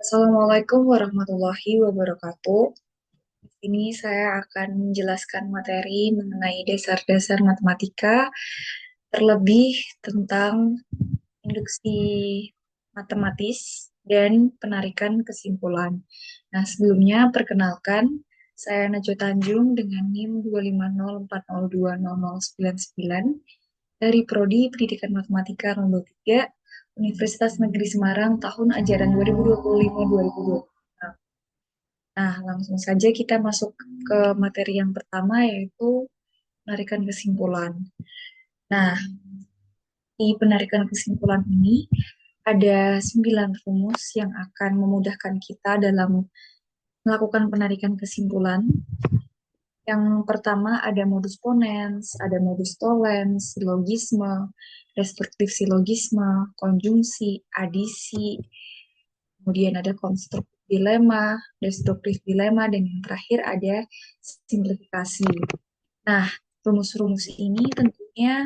Assalamualaikum warahmatullahi wabarakatuh. Di sini saya akan menjelaskan materi mengenai dasar-dasar matematika, terlebih tentang induksi matematis dan penarikan kesimpulan. Nah, sebelumnya perkenalkan, saya Najwa Tanjung dengan NIM 25040200099 dari Prodi Pendidikan Matematika Rondo 3, Universitas Negeri Semarang tahun ajaran 2025-2026. Nah, langsung saja kita masuk ke materi yang pertama, yaitu penarikan kesimpulan. Nah, di penarikan kesimpulan ini ada 9 rumus yang akan memudahkan kita dalam melakukan penarikan kesimpulan. Yang pertama ada modus ponens, ada modus tollens, silogisme, destruktif silogisme, konjungsi, adisi, kemudian ada konstruktif dilema, destruktif dilema, dan yang terakhir ada simplifikasi. Nah, rumus-rumus ini tentunya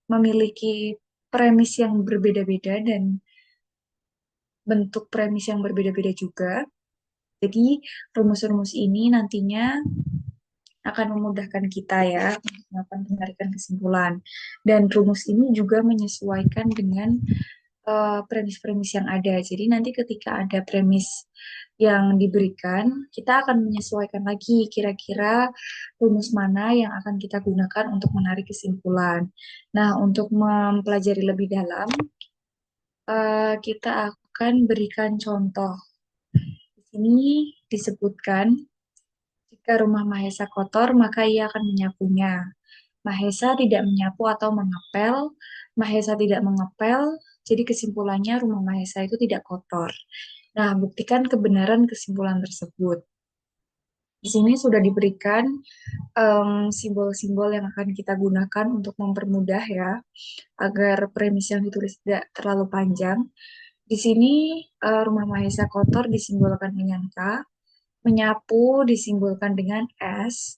memiliki premis yang berbeda-beda dan bentuk premis yang berbeda-beda juga. Jadi, rumus-rumus ini nantinya akan memudahkan kita ya untuk melakukan penarikan kesimpulan. Dan rumus ini juga menyesuaikan dengan premis-premis yang ada. Jadi nanti ketika ada premis yang diberikan, kita akan menyesuaikan lagi kira-kira rumus mana yang akan kita gunakan untuk menarik kesimpulan. Nah, untuk mempelajari lebih dalam, kita akan berikan contoh. Di sini disebutkan, jika rumah Mahesa kotor, maka ia akan menyapunya. Mahesa tidak menyapu atau mengepel. Mahesa tidak mengepel, jadi kesimpulannya rumah Mahesa itu tidak kotor. Nah, buktikan kebenaran kesimpulan tersebut. Di sini sudah diberikan simbol-simbol yang akan kita gunakan untuk mempermudah ya, agar premis yang ditulis tidak terlalu panjang. Di sini rumah Mahesa kotor disimbolkan dengan K, menyapu disimbolkan dengan S,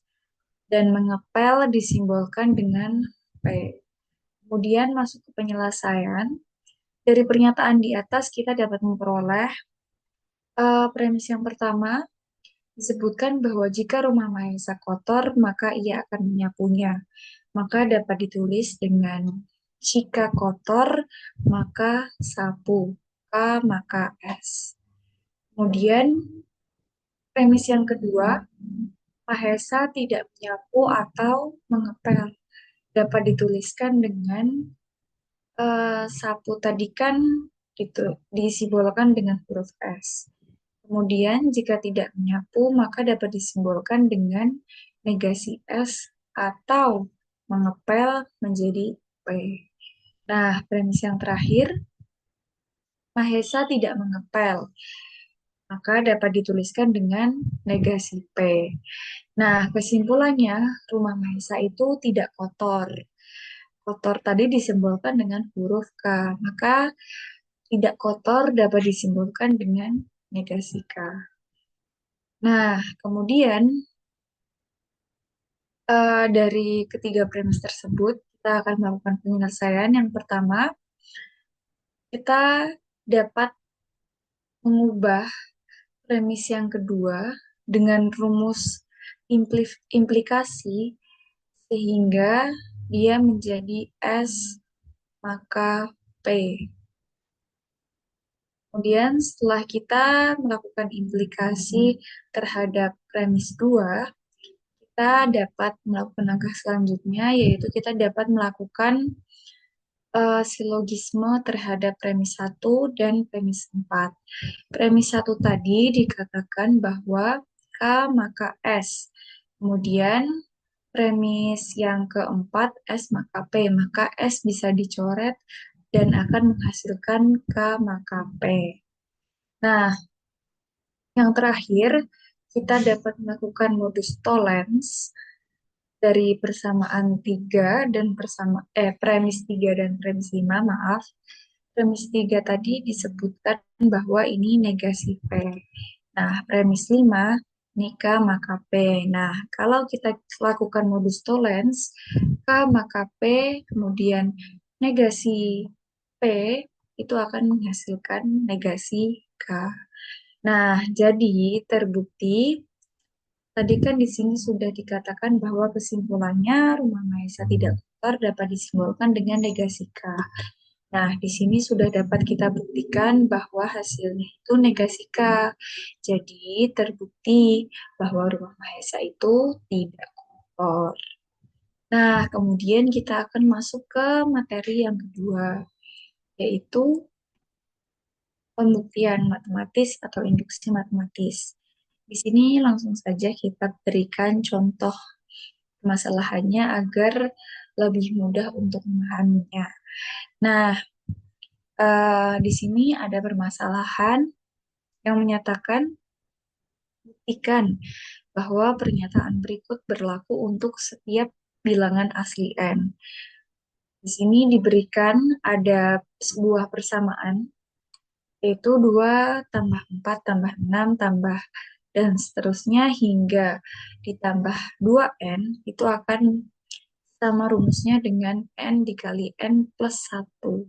dan mengepel disimbolkan dengan P. Kemudian masuk ke penyelesaian. Dari pernyataan di atas kita dapat memperoleh premis yang pertama disebutkan bahwa jika rumah Mahesa kotor, maka ia akan menyapunya. Maka dapat ditulis dengan jika kotor, maka sapu. K maka S. Kemudian premis yang kedua, Mahesa tidak menyapu atau mengepel. Dapat dituliskan dengan sapu tadi kan gitu, disimbolkan dengan huruf S. Kemudian jika tidak menyapu, maka dapat disimbolkan dengan negasi S atau mengepel menjadi P. Nah, premis yang terakhir, Mahesa tidak mengepel, maka dapat dituliskan dengan negasi P. Nah, kesimpulannya, rumah Mahesa itu tidak kotor. Kotor tadi disimbolkan dengan huruf K, maka tidak kotor dapat disimbolkan dengan negasi K. Nah, kemudian dari ketiga premis tersebut, kita akan melakukan penyelesaian. Yang pertama, kita dapat mengubah premis yang kedua dengan rumus implikasi sehingga dia menjadi S maka P. Kemudian setelah kita melakukan implikasi terhadap premis 2, kita dapat melakukan langkah selanjutnya, yaitu kita dapat melakukan silogisme terhadap premis 1 dan premis 4. Premis 1 tadi dikatakan bahwa K maka S. Kemudian premis yang keempat S maka P, maka S bisa dicoret dan akan menghasilkan K maka P. Nah, yang terakhir, kita dapat melakukan modus tollens dari persamaan 3 dan premis 3 dan premis 5, maaf. Premis 3 tadi disebutkan bahwa ini negasi P. Nah, premis 5 ini K maka P. Nah, kalau kita lakukan modus tollens, K maka P, kemudian negasi P, itu akan menghasilkan negasi K. Nah, jadi terbukti tadi kan di sini sudah dikatakan bahwa kesimpulannya rumah Mahesa tidak kotor dapat disimpulkan dengan negasi K. Nah, di sini sudah dapat kita buktikan bahwa hasilnya itu negasi K. Jadi terbukti bahwa rumah Mahesa itu tidak kotor. Nah, kemudian kita akan masuk ke materi yang kedua, yaitu pembuktian matematis atau induksi matematis. Di sini langsung saja kita berikan contoh permasalahannya agar lebih mudah untuk memahaminya. Nah, di sini ada permasalahan yang menyatakan buktikan bahwa pernyataan berikut berlaku untuk setiap bilangan asli n. Di sini diberikan ada sebuah persamaan, yaitu 2 tambah 4 tambah 6 tambah dan seterusnya hingga ditambah 2n itu akan sama rumusnya dengan n dikali n plus 1.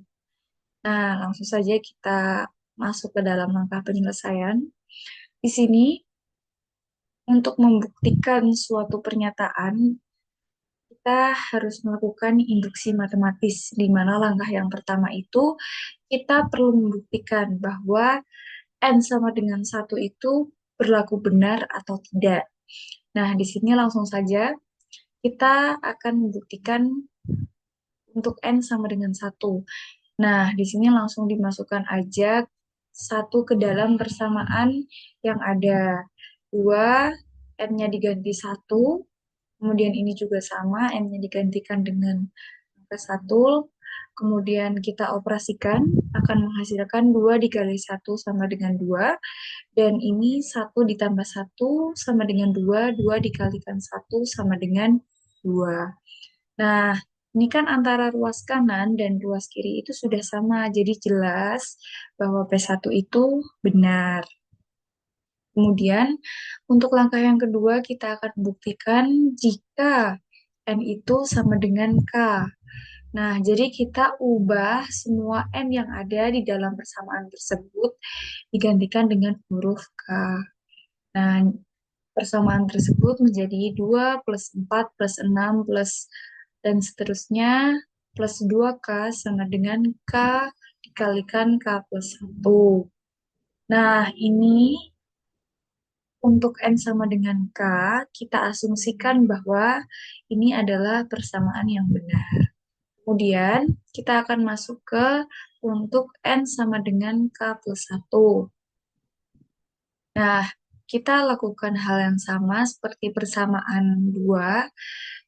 Nah, langsung saja kita masuk ke dalam langkah penyelesaian. Di sini, untuk membuktikan suatu pernyataan, kita harus melakukan induksi matematis, di mana langkah yang pertama itu kita perlu membuktikan bahwa n sama dengan 1 itu berlaku benar atau tidak. Nah, di sini langsung saja kita akan membuktikan untuk n sama dengan 1. Nah, di sini langsung dimasukkan aja 1 ke dalam persamaan yang ada 2, n-nya diganti 1, kemudian ini juga sama, n-nya digantikan dengan angka 1, kemudian kita operasikan, akan menghasilkan 2 dikali 1 sama dengan 2, dan ini 1 ditambah 1 sama dengan 2, 2 dikalikan 1 sama dengan 2. Nah, ini kan antara ruas kanan dan ruas kiri itu sudah sama, jadi jelas bahwa P1 itu benar. Kemudian, untuk langkah yang kedua, kita akan buktikan jika N itu sama dengan K. Nah, jadi kita ubah semua N yang ada di dalam persamaan tersebut digantikan dengan huruf K. Nah, persamaan tersebut menjadi 2 plus 4 plus 6 plus dan seterusnya plus 2K sama dengan K dikalikan K plus 1. Nah, ini untuk N sama dengan K, kita asumsikan bahwa ini adalah persamaan yang benar. Kemudian, kita akan masuk ke untuk N sama dengan K plus 1. Nah, kita lakukan hal yang sama seperti persamaan 2.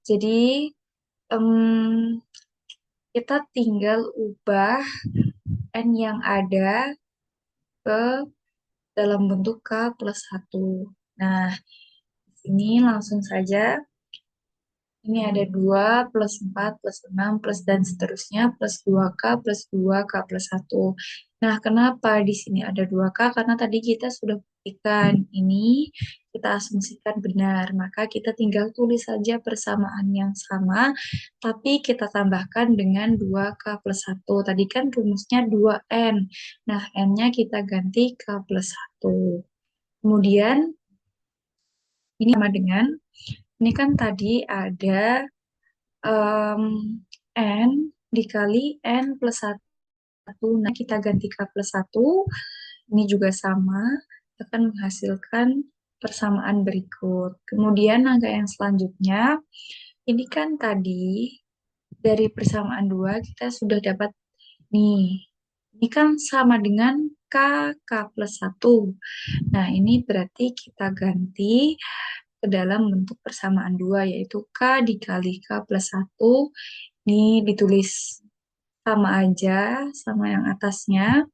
Jadi, kita tinggal ubah N yang ada ke dalam bentuk K plus 1. Nah, di sini langsung saja ini ada 2 plus 4 plus 6 plus dan seterusnya plus 2K plus 2K plus 1. Nah, kenapa di sini ada 2K? Karena tadi kita sudah buktikan ini kita asumsikan benar. Maka kita tinggal tulis saja persamaan yang sama, tapi kita tambahkan dengan 2K plus 1. Tadi kan rumusnya 2N. Nah, N-nya kita ganti K plus 1. Kemudian, ini sama dengan, ini kan tadi ada em, N dikali N plus 1. Nah, kita ganti K plus 1. Ini juga sama, akan menghasilkan persamaan berikut. Kemudian angka yang selanjutnya, ini kan tadi dari persamaan 2 kita sudah dapat nih. Ini kan sama dengan K, K plus 1. Nah, ini berarti kita ganti ke dalam bentuk persamaan 2, yaitu K dikali K plus 1. Ini ditulis sama aja, sama yang atasnya.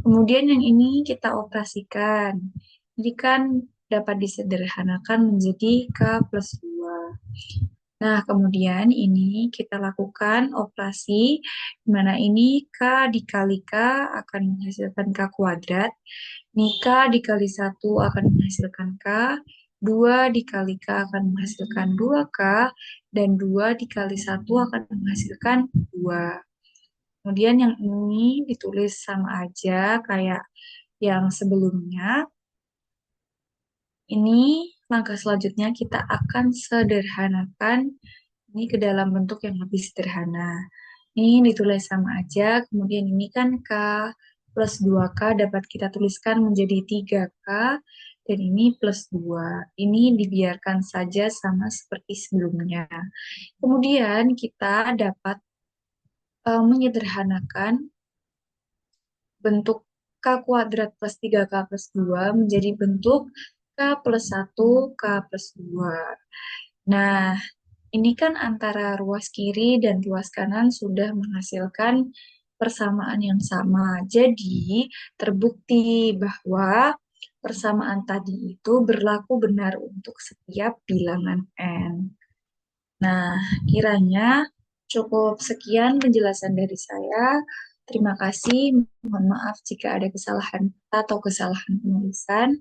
Kemudian yang ini kita operasikan. Jadi kan dapat disederhanakan menjadi K plus 2. Nah, kemudian ini kita lakukan operasi, di mana ini K dikali K akan menghasilkan K kuadrat. Ini K dikali 1 akan menghasilkan K, 2 dikali K akan menghasilkan 2K, dan 2 dikali 1 akan menghasilkan 2. Kemudian yang ini ditulis sama aja kayak yang sebelumnya. Ini langkah selanjutnya kita akan sederhanakan ini ke dalam bentuk yang lebih sederhana. Ini ditulis sama aja, kemudian ini kan K plus 2K dapat kita tuliskan menjadi 3K, dan ini plus 2. Ini dibiarkan saja sama seperti sebelumnya. Kemudian kita dapat menyederhanakan bentuk K kuadrat plus 3K plus 2 menjadi bentuk K plus 1, K plus 2. Nah, ini kan antara ruas kiri dan ruas kanan sudah menghasilkan persamaan yang sama. Jadi, terbukti bahwa persamaan tadi itu berlaku benar untuk setiap bilangan n. Nah, kiranya cukup sekian penjelasan dari saya. Terima kasih. Mohon maaf jika ada kesalahan kata atau kesalahan penulisan.